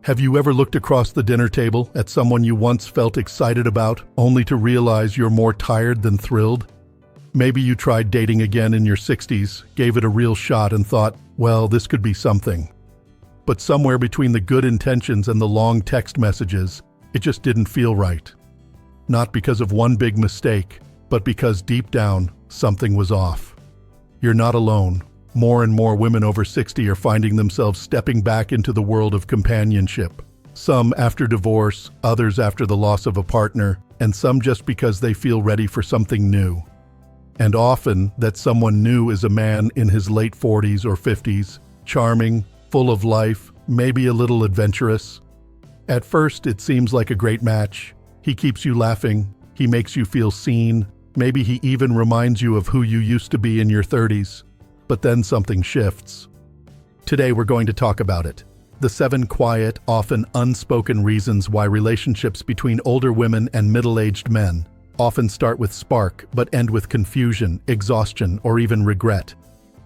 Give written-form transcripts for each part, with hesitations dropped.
Have you ever looked across the dinner table at someone you once felt excited about, only to realize you're more tired than thrilled? Maybe you tried dating again in your 60s, gave it a real shot and thought, well, this could be something. But somewhere between the good intentions and the long text messages, it just didn't feel right. Not because of one big mistake, but because deep down, something was off. You're not alone. More and more women over 60 are finding themselves stepping back into the world of companionship. Some after divorce, others after the loss of a partner, and some just because they feel ready for something new. And often, that someone new is a man in his late 40s or 50s, charming, full of life, maybe a little adventurous. At first, it seems like a great match. He keeps you laughing, he makes you feel seen, maybe he even reminds you of who you used to be in your 30s. But then something shifts. Today we're going to talk about it. The 7 quiet, often unspoken reasons why relationships between older women and middle-aged men often start with spark but end with confusion, exhaustion, or even regret.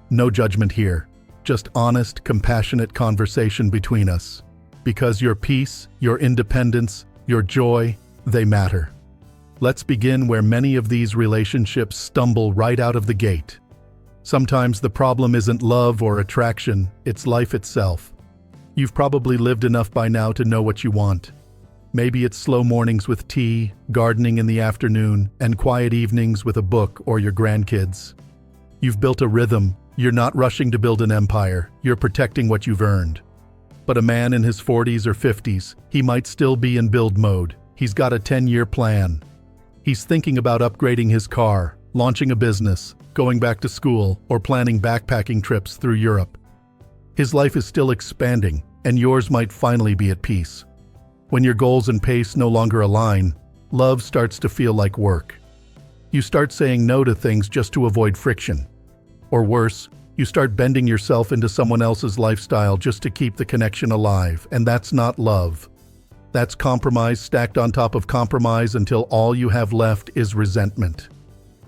No judgment here, just honest, compassionate conversation between us. Because your peace, your independence, your joy, they matter. Let's begin where many of these relationships stumble right out of the gate. Sometimes the problem isn't love or attraction, it's life itself. You've probably lived enough by now to know what you want. Maybe it's slow mornings with tea, gardening in the afternoon, and quiet evenings with a book or your grandkids. You've built a rhythm. You're not rushing to build an empire. You're protecting what you've earned. But a man in his 40s or 50s, he might still be in build mode. He's got a 10-year plan. He's thinking about upgrading his car, launching a business, going back to school, or planning backpacking trips through Europe. His life is still expanding, and yours might finally be at peace. When your goals and pace no longer align, love starts to feel like work. You start saying no to things just to avoid friction. Or worse, you start bending yourself into someone else's lifestyle just to keep the connection alive, and that's not love. That's compromise stacked on top of compromise until all you have left is resentment.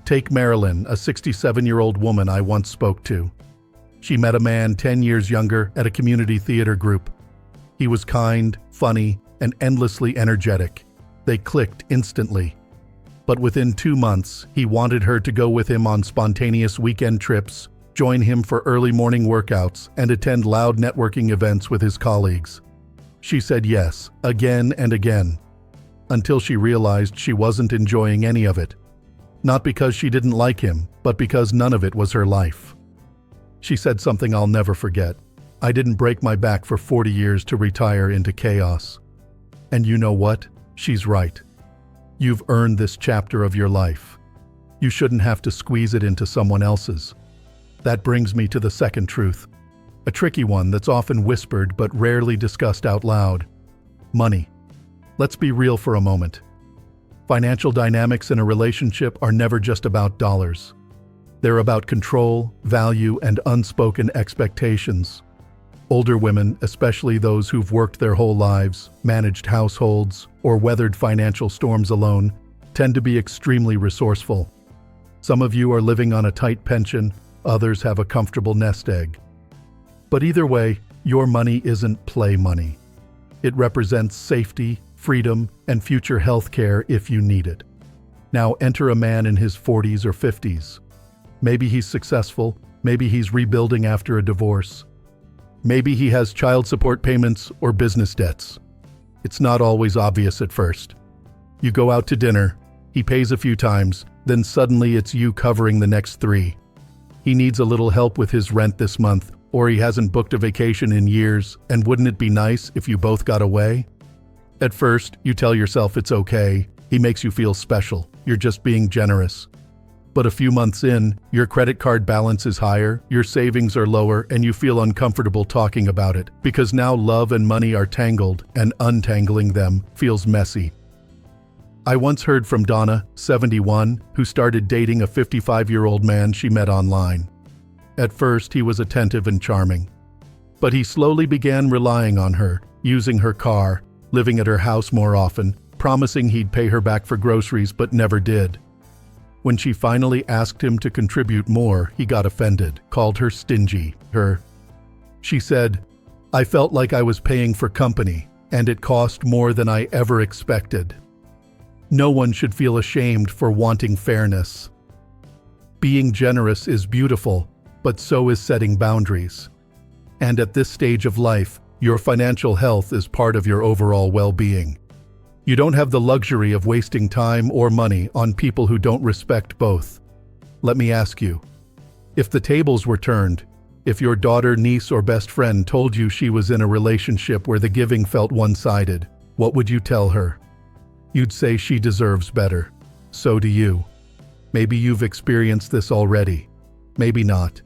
Take Marilyn, a 67-year-old woman I once spoke to. She met a man 10 years younger at a community theater group. He was kind, funny, and endlessly energetic. They clicked instantly. But within 2 months, he wanted her to go with him on spontaneous weekend trips, join him for early morning workouts, and attend loud networking events with his colleagues. She said yes, again and again, until she realized she wasn't enjoying any of it. Not because she didn't like him, but because none of it was her life. She said something I'll never forget. I didn't break my back for 40 years to retire into chaos. And you know what? She's right. You've earned this chapter of your life. You shouldn't have to squeeze it into someone else's. That brings me to the second truth. A tricky one that's often whispered but rarely discussed out loud. Money. Let's be real for a moment. Financial dynamics in a relationship are never just about dollars. They're about control, value, and unspoken expectations. Older women, especially those who've worked their whole lives, managed households, or weathered financial storms alone, tend to be extremely resourceful. Some of you are living on a tight pension, others have a comfortable nest egg. But either way, your money isn't play money. It represents safety, freedom, and future health care if you need it. Now enter a man in his 40s or 50s. Maybe he's successful, maybe he's rebuilding after a divorce. Maybe he has child support payments or business debts. It's not always obvious at first. You go out to dinner, he pays a few times, then suddenly it's you covering the next 3. He needs a little help with his rent this month, or he hasn't booked a vacation in years, and wouldn't it be nice if you both got away? At first, you tell yourself it's okay, he makes you feel special, you're just being generous. But a few months in, your credit card balance is higher, your savings are lower, and you feel uncomfortable talking about it, because now love and money are tangled, and untangling them feels messy. I once heard from Donna, 71, who started dating a 55-year-old man she met online. At first, he was attentive and charming. But he slowly began relying on her, using her car, living at her house more often, promising he'd pay her back for groceries but never did. When she finally asked him to contribute more, he got offended, called her stingy. She said, "I felt like I was paying for company. and it cost more than I ever expected. No one should feel ashamed for wanting fairness. Being generous is beautiful, but so is setting boundaries. And at this stage of life, your financial health is part of your overall well-being. You don't have the luxury of wasting time or money on people who don't respect both. Let me ask you, if the tables were turned, if your daughter, niece, or best friend told you she was in a relationship where the giving felt one-sided, what would you tell her? You'd say she deserves better. So do you. Maybe you've experienced this already. Maybe not.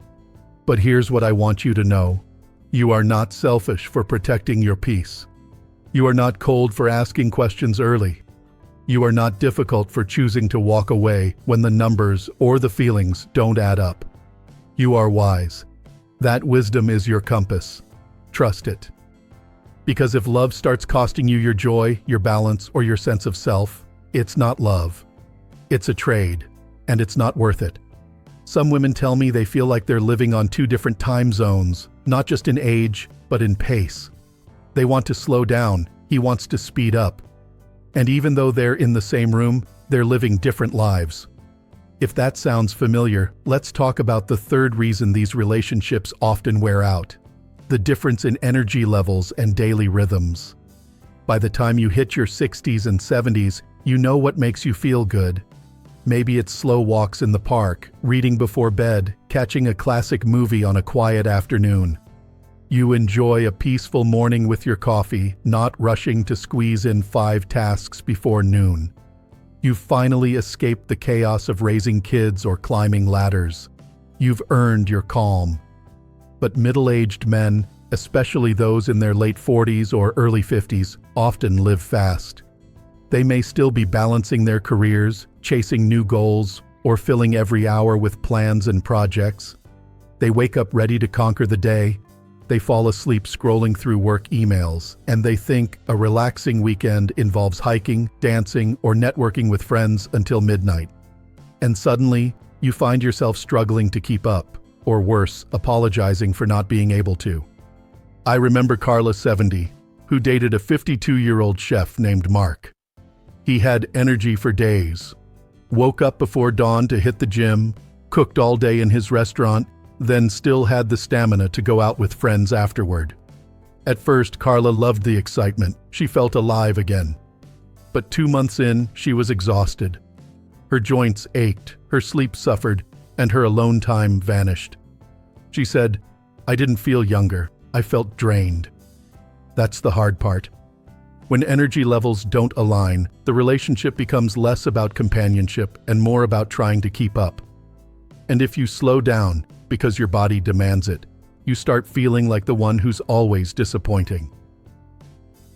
But here's what I want you to know. You are not selfish for protecting your peace. You are not cold for asking questions early. You are not difficult for choosing to walk away when the numbers or the feelings don't add up. You are wise. That wisdom is your compass. Trust it. Because if love starts costing you your joy, your balance, or your sense of self, it's not love. It's a trade, and it's not worth it. Some women tell me they feel like they're living on two different time zones, not just in age, but in pace. They want to slow down, he wants to speed up. And even though they're in the same room, they're living different lives. If that sounds familiar, let's talk about the third reason these relationships often wear out: the difference in energy levels and daily rhythms. By the time you hit your 60s and 70s, you know what makes you feel good. Maybe it's slow walks in the park, reading before bed, catching a classic movie on a quiet afternoon. You enjoy a peaceful morning with your coffee, not rushing to squeeze in 5 tasks before noon. You've finally escaped the chaos of raising kids or climbing ladders. You've earned your calm. But middle-aged men, especially those in their late 40s or early 50s, often live fast. They may still be balancing their careers, chasing new goals, or filling every hour with plans and projects. They wake up ready to conquer the day. They fall asleep scrolling through work emails, and they think a relaxing weekend involves hiking, dancing, or networking with friends until midnight. And suddenly, you find yourself struggling to keep up, or worse, apologizing for not being able to. I remember Carla, 70, who dated a 52-year-old chef named Mark. He had energy for days. Woke up before dawn to hit the gym, cooked all day in his restaurant, then still had the stamina to go out with friends afterward. At first, Carla loved the excitement. She felt alive again. But 2 months in, she was exhausted. Her joints ached, her sleep suffered, and her alone time vanished. She said, "I didn't feel younger. I felt drained." That's the hard part. When energy levels don't align, the relationship becomes less about companionship and more about trying to keep up. And if you slow down, because your body demands it, you start feeling like the one who's always disappointing.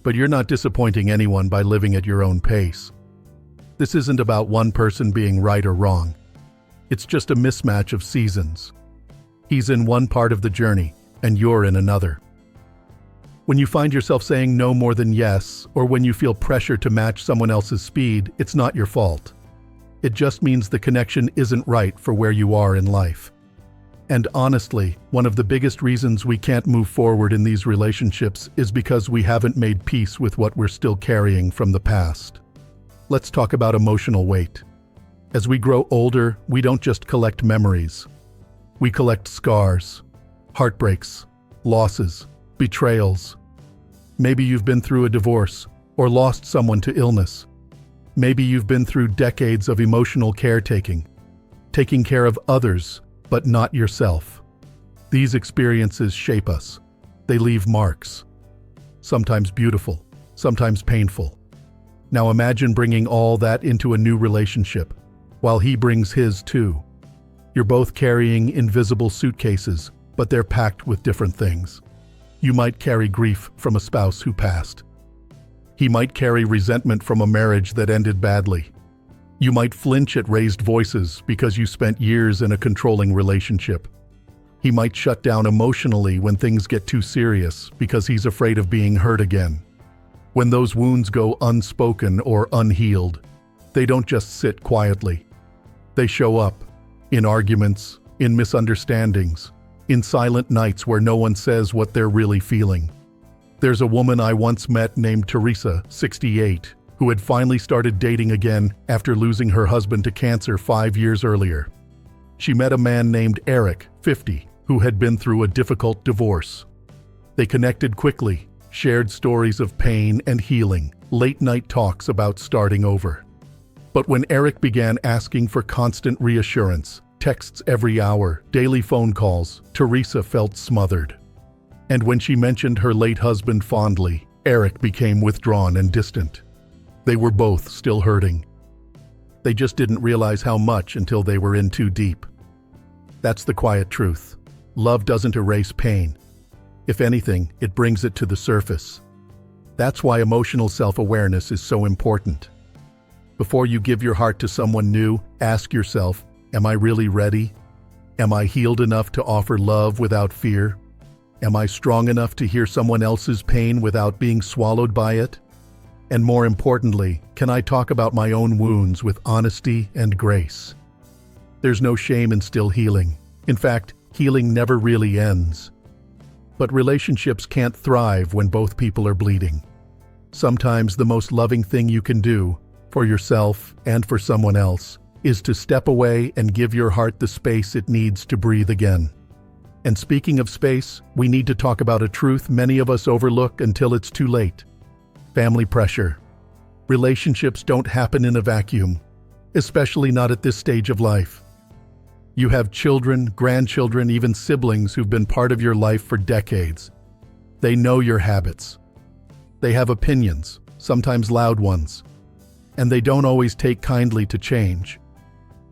But you're not disappointing anyone by living at your own pace. This isn't about one person being right or wrong. It's just a mismatch of seasons. He's in one part of the journey, and you're in another. When you find yourself saying no more than yes, or when you feel pressure to match someone else's speed, it's not your fault. It just means the connection isn't right for where you are in life. And honestly, one of the biggest reasons we can't move forward in these relationships is because we haven't made peace with what we're still carrying from the past. Let's talk about emotional weight. As we grow older, we don't just collect memories. We collect scars, heartbreaks, losses, betrayals. Maybe you've been through a divorce or lost someone to illness. Maybe you've been through decades of emotional caretaking, taking care of others, but not yourself. These experiences shape us. They leave marks. Sometimes beautiful, sometimes painful. Now imagine bringing all that into a new relationship, while he brings his too. You're both carrying invisible suitcases, but they're packed with different things. You might carry grief from a spouse who passed. He might carry resentment from a marriage that ended badly. You might flinch at raised voices because you spent years in a controlling relationship. He might shut down emotionally when things get too serious because he's afraid of being hurt again. When those wounds go unspoken or unhealed, they don't just sit quietly. They show up in arguments, in misunderstandings, in silent nights where no one says what they're really feeling. There's a woman I once met named Teresa, 68, who had finally started dating again after losing her husband to cancer 5 years earlier. She met a man named Eric, 50, who had been through a difficult divorce. They connected quickly, shared stories of pain and healing, late-night talks about starting over. But when Eric began asking for constant reassurance, texts every hour, daily phone calls, Teresa felt smothered. And when she mentioned her late husband fondly, Eric became withdrawn and distant. They were both still hurting. They just didn't realize how much until they were in too deep. That's the quiet truth. Love doesn't erase pain. If anything, it brings it to the surface. That's why emotional self-awareness is so important. Before you give your heart to someone new, ask yourself, am I really ready? Am I healed enough to offer love without fear? Am I strong enough to hear someone else's pain without being swallowed by it? And more importantly, can I talk about my own wounds with honesty and grace? There's no shame in still healing. In fact, healing never really ends. But relationships can't thrive when both people are bleeding. Sometimes the most loving thing you can do, for yourself and for someone else, is to step away and give your heart the space it needs to breathe again. And speaking of space, we need to talk about a truth many of us overlook until it's too late. Family pressure. Relationships don't happen in a vacuum, especially not at this stage of life. You have children, grandchildren, even siblings who've been part of your life for decades. They know your habits. They have opinions, sometimes loud ones, and they don't always take kindly to change.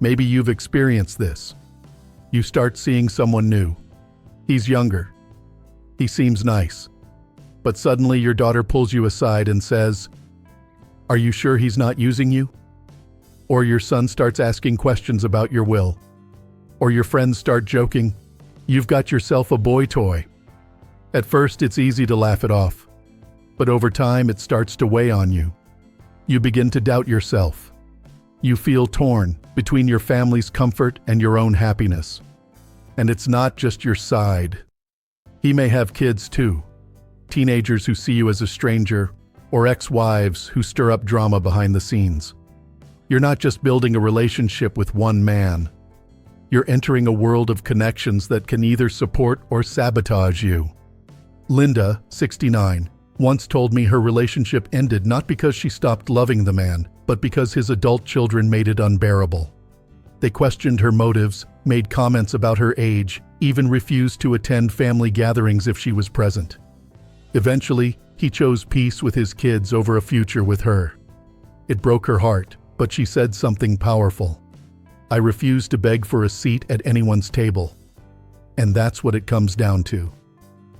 Maybe you've experienced this. You start seeing someone new. He's younger. He seems nice. But suddenly your daughter pulls you aside and says, "Are you sure he's not using you?" Or your son starts asking questions about your will. Or your friends start joking, "You've got yourself a boy toy." At first, it's easy to laugh it off. But over time, it starts to weigh on you. You begin to doubt yourself. You feel torn between your family's comfort and your own happiness. And it's not just your side. He may have kids too. Teenagers who see you as a stranger, or ex-wives who stir up drama behind the scenes. You're not just building a relationship with one man. You're entering a world of connections that can either support or sabotage you. Linda, 69, once told me her relationship ended not because she stopped loving the man, but because his adult children made it unbearable. They questioned her motives, made comments about her age, even refused to attend family gatherings if she was present. Eventually, he chose peace with his kids over a future with her. It broke her heart, but she said something powerful. "I refuse to beg for a seat at anyone's table." And that's what it comes down to.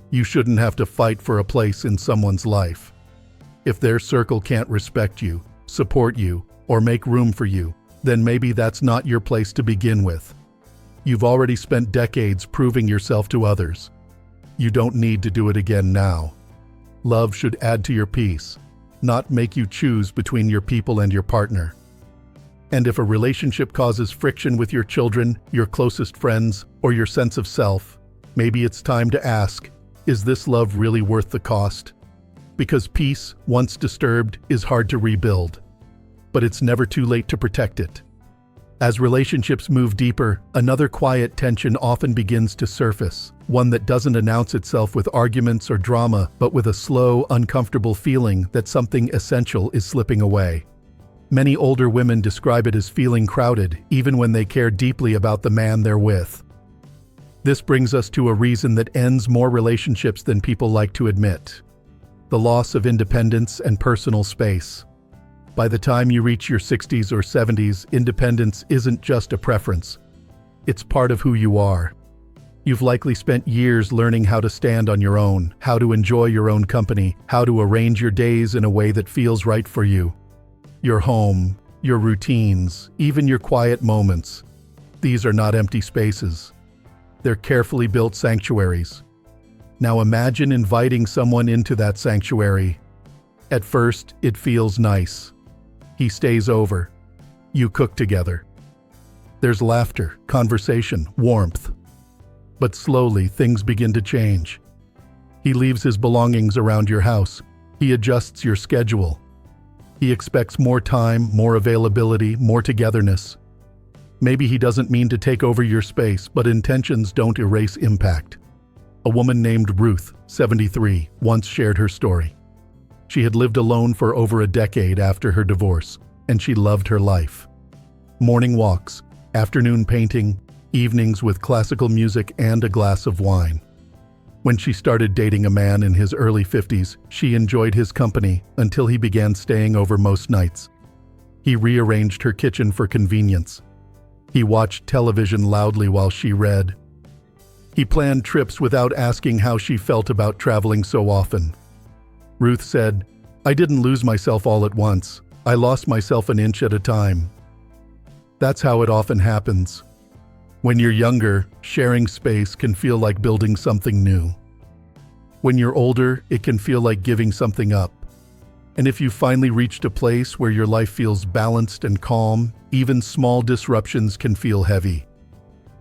You shouldn't have to fight for a place in someone's life. If their circle can't respect you, support you, or make room for you, then maybe that's not your place to begin with. You've already spent decades proving yourself to others. You don't need to do it again now. Love should add to your peace, not make you choose between your people and your partner. And if a relationship causes friction with your children, your closest friends, or your sense of self, maybe it's time to ask, is this love really worth the cost? Because peace, once disturbed, is hard to rebuild. But it's never too late to protect it. As relationships move deeper, another quiet tension often begins to surface, one that doesn't announce itself with arguments or drama, but with a slow, uncomfortable feeling that something essential is slipping away. Many older women describe it as feeling crowded, even when they care deeply about the man they're with. This brings us to a reason that ends more relationships than people like to admit: the loss of independence and personal space. By the time you reach your 60s or 70s, independence isn't just a preference. It's part of who you are. You've likely spent years learning how to stand on your own, how to enjoy your own company, how to arrange your days in a way that feels right for you. Your home, your routines, even your quiet moments. These are not empty spaces. They're carefully built sanctuaries. Now imagine inviting someone into that sanctuary. At first, it feels nice. He stays over. You cook together. There's laughter, conversation, warmth. But slowly, things begin to change. He leaves his belongings around your house. He adjusts your schedule. He expects more time, more availability, more togetherness. Maybe he doesn't mean to take over your space, but intentions don't erase impact. A woman named Ruth, 73, once shared her story. She had lived alone for over a decade after her divorce, and she loved her life. Morning walks, afternoon painting, evenings with classical music and a glass of wine. When she started dating a man in his early 50s, she enjoyed his company until he began staying over most nights. He rearranged her kitchen for convenience. He watched television loudly while she read. He planned trips without asking how she felt about traveling so often. Ruth said, "I didn't lose myself all at once. I lost myself an inch at a time." That's how it often happens. When you're younger, sharing space can feel like building something new. When you're older, it can feel like giving something up. And if you've finally reached a place where your life feels balanced and calm, even small disruptions can feel heavy.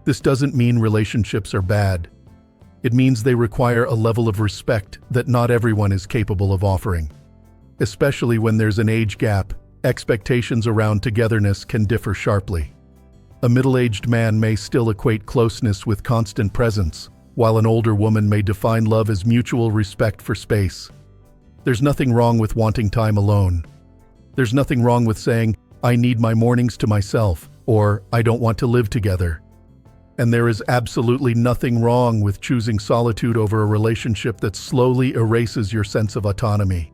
This doesn't mean relationships are bad. It means they require a level of respect that not everyone is capable of offering. Especially when there's an age gap, expectations around togetherness can differ sharply. A middle-aged man may still equate closeness with constant presence, while an older woman may define love as mutual respect for space. There's nothing wrong with wanting time alone. There's nothing wrong with saying, "I need my mornings to myself," or "I don't want to live together." And there is absolutely nothing wrong with choosing solitude over a relationship that slowly erases your sense of autonomy.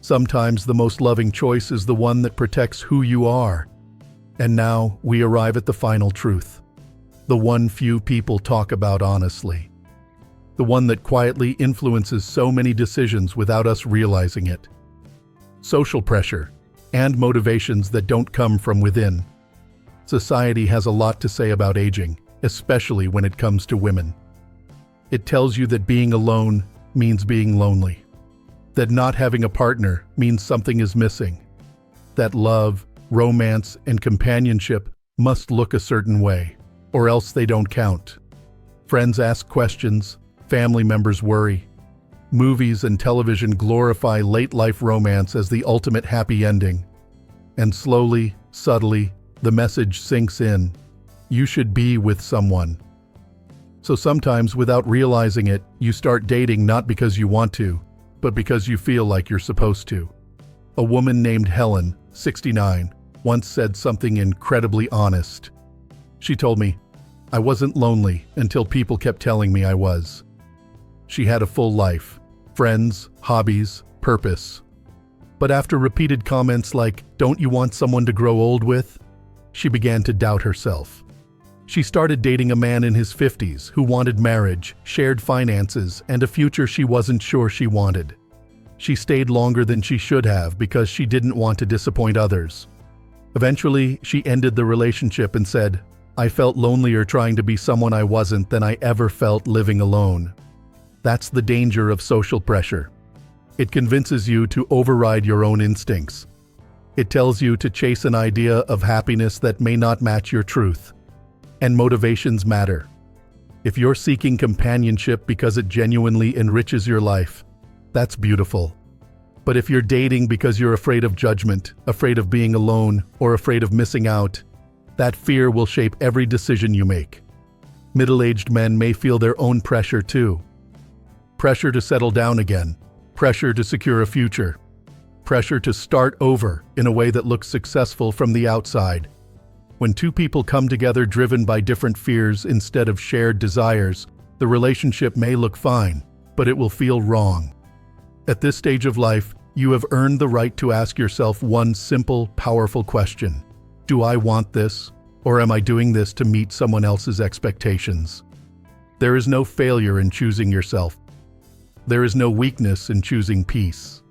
Sometimes the most loving choice is the one that protects who you are. And now we arrive at the final truth. The one few people talk about honestly. The one that quietly influences so many decisions without us realizing it. Social pressure and motivations that don't come from within. Society has a lot to say about aging, especially when it comes to women. It tells you that being alone means being lonely. That not having a partner means something is missing. That love, romance, and companionship must look a certain way, or else they don't count. Friends ask questions, family members worry. Movies and television glorify late-life romance as the ultimate happy ending. And slowly, subtly, the message sinks in. You should be with someone. So sometimes, without realizing it, you start dating not because you want to, but because you feel like you're supposed to. A woman named Helen, 69, once said something incredibly honest. She told me, "I wasn't lonely until people kept telling me I was." She had a full life, friends, hobbies, purpose. But after repeated comments like, "Don't you want someone to grow old with?" she began to doubt herself. She started dating a man in his 50s who wanted marriage, shared finances, and a future she wasn't sure she wanted. She stayed longer than she should have because she didn't want to disappoint others. Eventually, she ended the relationship and said, "I felt lonelier trying to be someone I wasn't than I ever felt living alone." That's the danger of social pressure. It convinces you to override your own instincts. It tells you to chase an idea of happiness that may not match your truth. And motivations matter. If you're seeking companionship because it genuinely enriches your life, that's beautiful. But if you're dating because you're afraid of judgment, afraid of being alone, or afraid of missing out, that fear will shape every decision you make. Middle-aged men may feel their own pressure too. Pressure to settle down again, pressure to secure a future, pressure to start over in a way that looks successful from the outside. When two people come together driven by different fears instead of shared desires, the relationship may look fine, but it will feel wrong. At this stage of life, you have earned the right to ask yourself one simple, powerful question. Do I want this, or am I doing this to meet someone else's expectations? There is no failure in choosing yourself. There is no weakness in choosing peace.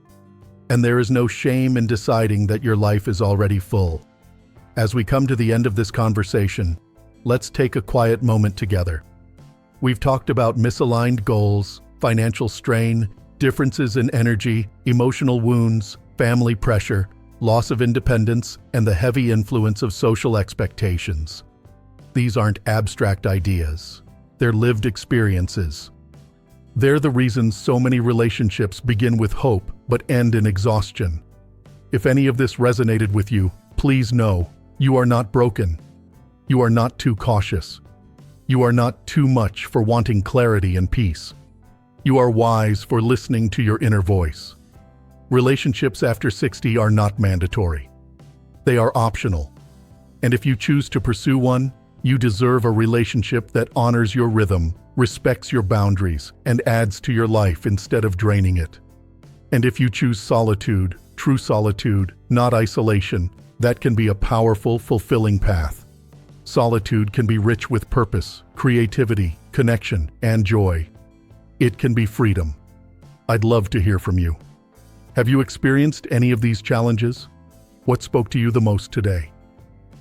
And there is no shame in deciding that your life is already full. As we come to the end of this conversation, let's take a quiet moment together. We've talked about misaligned goals, financial strain, differences in energy, emotional wounds, family pressure, loss of independence, and the heavy influence of social expectations. These aren't abstract ideas. They're lived experiences. They're the reasons so many relationships begin with hope but end in exhaustion. If any of this resonated with you, please know you are not broken. You are not too cautious. You are not too much for wanting clarity and peace. You are wise for listening to your inner voice. Relationships after 60 are not mandatory. They are optional. And if you choose to pursue one, you deserve a relationship that honors your rhythm, respects your boundaries, and adds to your life instead of draining it. And if you choose solitude, true solitude, not isolation, that can be a powerful, fulfilling path. Solitude can be rich with purpose, creativity, connection, and joy. It can be freedom. I'd love to hear from you. Have you experienced any of these challenges? What spoke to you the most today?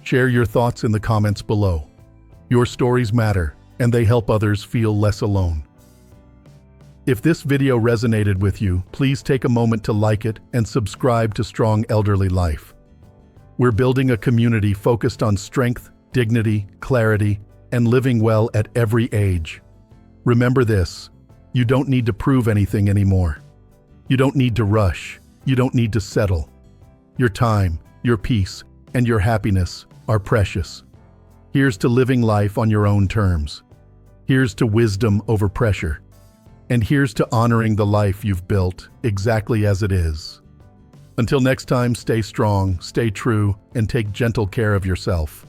Share your thoughts in the comments below. Your stories matter, and they help others feel less alone. If this video resonated with you, please take a moment to like it and subscribe to Strong Elderly Life. We're building a community focused on strength, dignity, clarity, and living well at every age. Remember this: you don't need to prove anything anymore. You don't need to rush. You don't need to settle. Your time, your peace, and your happiness are precious. Here's to living life on your own terms. Here's to wisdom over pressure. And here's to honoring the life you've built exactly as it is. Until next time, stay strong, stay true, and take gentle care of yourself.